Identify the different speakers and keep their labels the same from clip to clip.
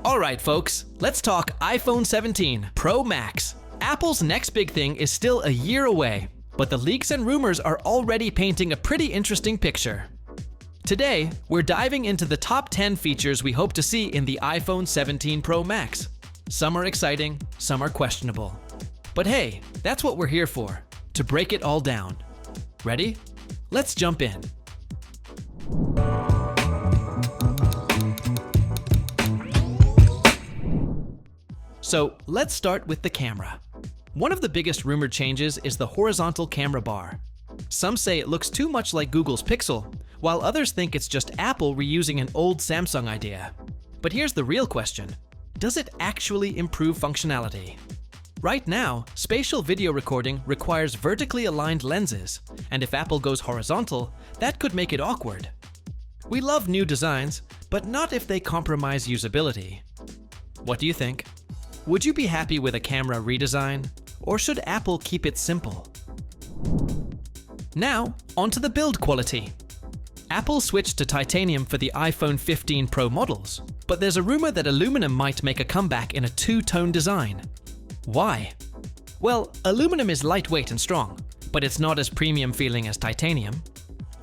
Speaker 1: Alright folks, let's talk iPhone 17 Pro Max. Apple's next big thing is still a year away, but the leaks and rumors are already painting a pretty interesting picture. Today, we're diving into the top 10 features we hope to see in the iPhone 17 Pro Max. Some are exciting, some are questionable. But hey, that's what we're here for, to break it all down. Ready? Let's jump in. So let's start with the camera. One of the biggest rumored changes is the horizontal camera bar. Some say it looks too much like Google's Pixel, while others think it's just Apple reusing an old Samsung idea. But here's the real question. Does it actually improve functionality? Right now, spatial video recording requires vertically aligned lenses, and if Apple goes horizontal, that could make it awkward. We love new designs, but not if they compromise usability. What do you think? Would you be happy with a camera redesign, or should Apple keep it simple? Now, onto the build quality. Apple switched to titanium for the iPhone 15 Pro models, but there's a rumor that aluminum might make a comeback in a two-tone design. Why? Well, aluminum is lightweight and strong, but it's not as premium feeling as titanium.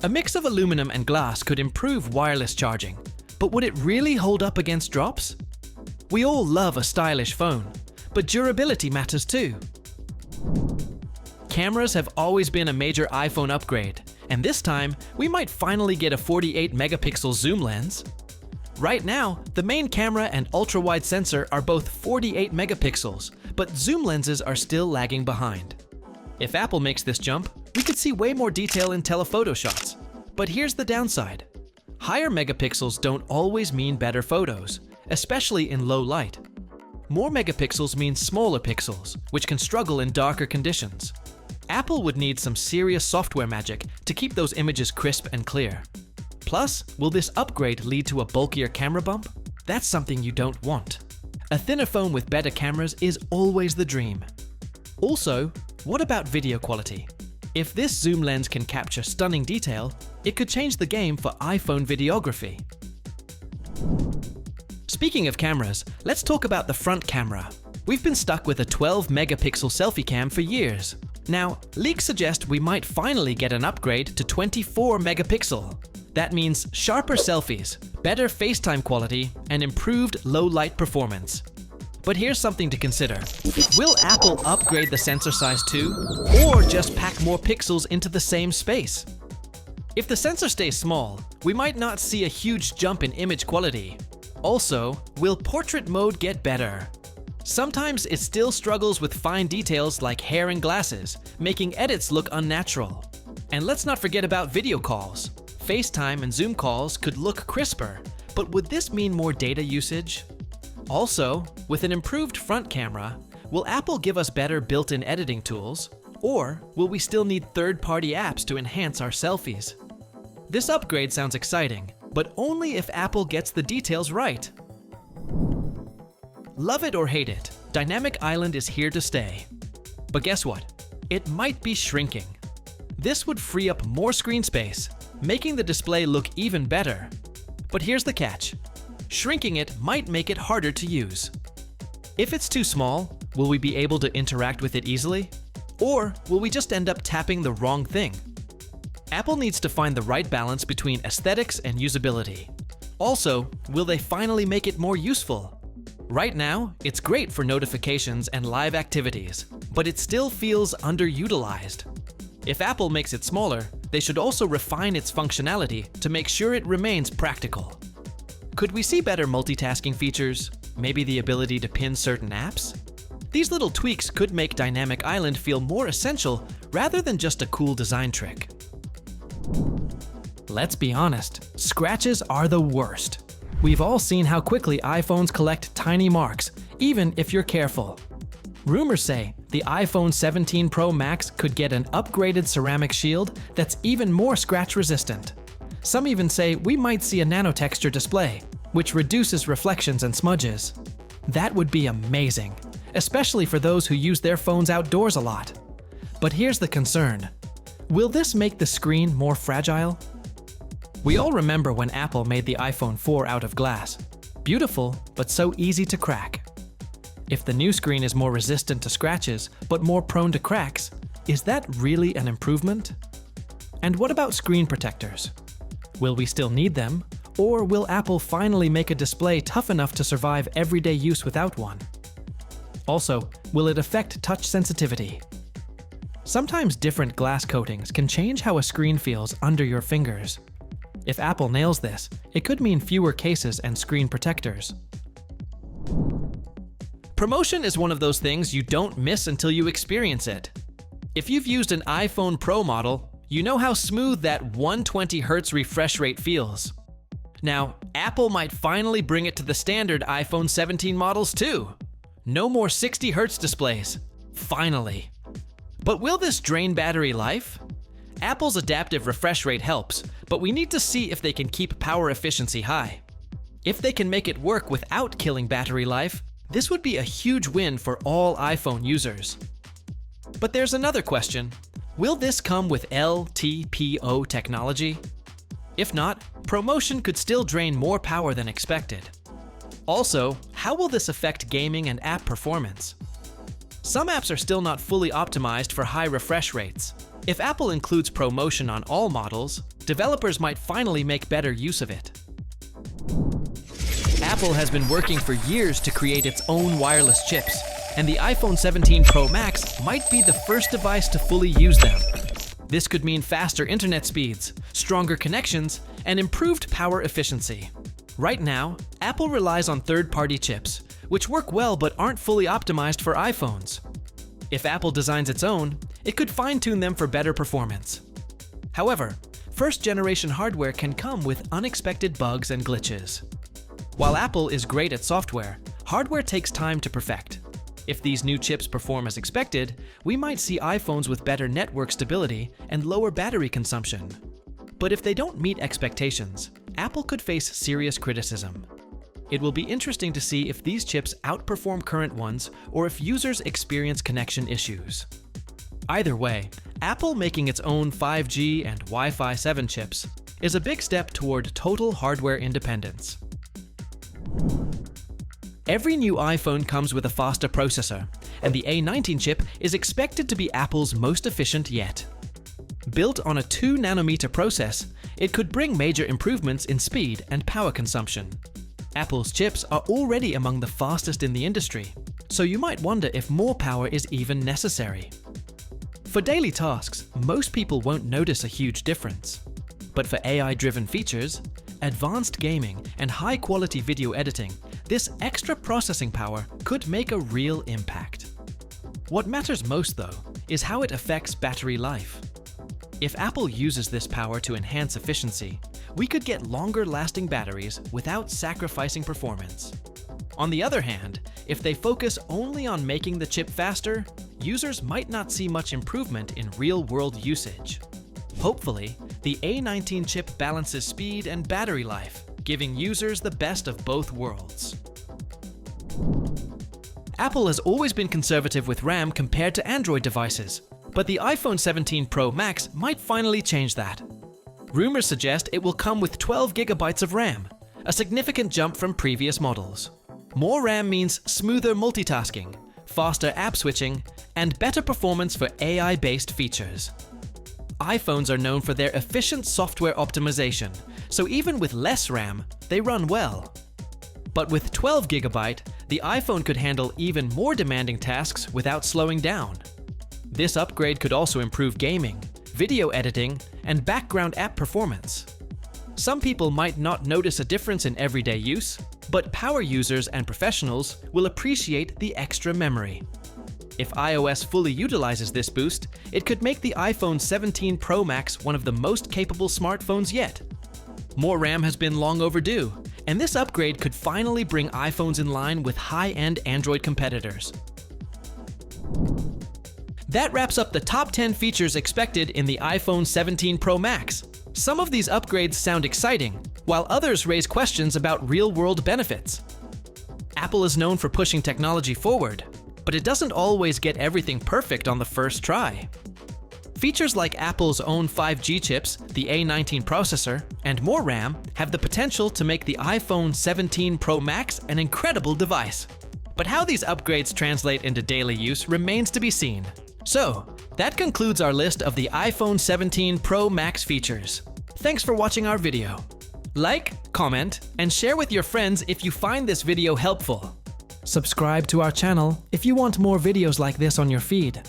Speaker 1: A mix of aluminum and glass could improve wireless charging, but would it really hold up against drops? We all love a stylish phone, but durability matters too. Cameras have always been a major iPhone upgrade, and this time we might finally get a 48-megapixel zoom lens. Right now, the main camera and ultra-wide sensor are both 48 megapixels, but zoom lenses are still lagging behind. If Apple makes this jump, we could see way more detail in telephoto shots. But here's the downside. Higher megapixels don't always mean better photos, especially in low light. More megapixels means smaller pixels, which can struggle in darker conditions. Apple would need some serious software magic to keep those images crisp and clear. Plus, will this upgrade lead to a bulkier camera bump? That's something you don't want. A thinner phone with better cameras is always the dream. Also, what about video quality? If this zoom lens can capture stunning detail, it could change the game for iPhone videography. Speaking of cameras, let's talk about the front camera. We've been stuck with a 12-megapixel selfie cam for years. Now, leaks suggest we might finally get an upgrade to 24 megapixel. That means sharper selfies, better FaceTime quality, and improved low-light performance. But here's something to consider. Will Apple upgrade the sensor size too, or just pack more pixels into the same space? If the sensor stays small, we might not see a huge jump in image quality. Also, will portrait mode get better? Sometimes it still struggles with fine details like hair and glasses, making edits look unnatural. And let's not forget about video calls. FaceTime and Zoom calls could look crisper, but would this mean more data usage? Also, with an improved front camera, will Apple give us better built-in editing tools? Or will we still need third-party apps to enhance our selfies? This upgrade sounds exciting, but only if Apple gets the details right. Love it or hate it, Dynamic Island is here to stay. But guess what? It might be shrinking. This would free up more screen space, making the display look even better. But here's the catch. Shrinking it might make it harder to use. If it's too small, will we be able to interact with it easily? Or will we just end up tapping the wrong thing? Apple needs to find the right balance between aesthetics and usability. Also, will they finally make it more useful? Right now, it's great for notifications and live activities, but it still feels underutilized. If Apple makes it smaller, they should also refine its functionality to make sure it remains practical. Could we see better multitasking features? Maybe the ability to pin certain apps? These little tweaks could make Dynamic Island feel more essential rather than just a cool design trick. Let's be honest, scratches are the worst. We've all seen how quickly iPhones collect tiny marks, even if you're careful. Rumors say the iPhone 17 Pro Max could get an upgraded ceramic shield that's even more scratch-resistant. Some even say we might see a nano-texture display, which reduces reflections and smudges. That would be amazing, especially for those who use their phones outdoors a lot. But here's the concern. Will this make the screen more fragile? We all remember when Apple made the iPhone 4 out of glass. Beautiful, but so easy to crack. If the new screen is more resistant to scratches, but more prone to cracks, is that really an improvement? And what about screen protectors? Will we still need them? Or will Apple finally make a display tough enough to survive everyday use without one? Also, will it affect touch sensitivity? Sometimes different glass coatings can change how a screen feels under your fingers. If Apple nails this, it could mean fewer cases and screen protectors. Promotion is one of those things you don't miss until you experience it. If you've used an iPhone Pro model, you know how smooth that 120 Hz refresh rate feels. Now, Apple might finally bring it to the standard iPhone 17 models too. No more 60 Hz displays. Finally. But will this drain battery life? Apple's adaptive refresh rate helps, but we need to see if they can keep power efficiency high. If they can make it work without killing battery life, this would be a huge win for all iPhone users. But there's another question. Will this come with LTPO technology? If not, promotion could still drain more power than expected. Also, how will this affect gaming and app performance? Some apps are still not fully optimized for high refresh rates. If Apple includes ProMotion on all models, developers might finally make better use of it. Apple has been working for years to create its own wireless chips, and the iPhone 17 Pro Max might be the first device to fully use them. This could mean faster internet speeds, stronger connections, and improved power efficiency. Right now, Apple relies on third-party chips, which work well but aren't fully optimized for iPhones. If Apple designs its own, it could fine-tune them for better performance. However, first-generation hardware can come with unexpected bugs and glitches. While Apple is great at software, hardware takes time to perfect. If these new chips perform as expected, we might see iPhones with better network stability and lower battery consumption. But if they don't meet expectations, Apple could face serious criticism. It will be interesting to see if these chips outperform current ones or if users experience connection issues. Either way, Apple making its own 5G and Wi-Fi 7 chips is a big step toward total hardware independence. Every new iPhone comes with a faster processor, and the A19 chip is expected to be Apple's most efficient yet. Built on a 2-nanometer process, it could bring major improvements in speed and power consumption. Apple's chips are already among the fastest in the industry, so you might wonder if more power is even necessary. For daily tasks, most people won't notice a huge difference. But for AI-driven features, advanced gaming, and high-quality video editing, this extra processing power could make a real impact. What matters most, though, is how it affects battery life. If Apple uses this power to enhance efficiency, we could get longer-lasting batteries without sacrificing performance. On the other hand, if they focus only on making the chip faster, users might not see much improvement in real-world usage. Hopefully, the A19 chip balances speed and battery life, giving users the best of both worlds. Apple has always been conservative with RAM compared to Android devices, but the iPhone 17 Pro Max might finally change that. Rumors suggest it will come with 12 GB of RAM, a significant jump from previous models. More RAM means smoother multitasking, faster app switching, and better performance for AI-based features. iPhones are known for their efficient software optimization, so even with less RAM, they run well. But with 12 GB, the iPhone could handle even more demanding tasks without slowing down. This upgrade could also improve gaming, video editing, and background app performance. Some people might not notice a difference in everyday use, but power users and professionals will appreciate the extra memory. If iOS fully utilizes this boost, it could make the iPhone 17 Pro Max one of the most capable smartphones yet. More RAM has been long overdue, and this upgrade could finally bring iPhones in line with high-end Android competitors. That wraps up the top 10 features expected in the iPhone 17 Pro Max. Some of these upgrades sound exciting, while others raise questions about real-world benefits. Apple is known for pushing technology forward, but it doesn't always get everything perfect on the first try. Features like Apple's own 5G chips, the A19 processor, and more RAM have the potential to make the iPhone 17 Pro Max an incredible device. But how these upgrades translate into daily use remains to be seen. So, that concludes our list of the iPhone 17 Pro Max features. Thanks for watching our video. Like, comment, and share with your friends if you find this video helpful. Subscribe to our channel if you want more videos like this on your feed.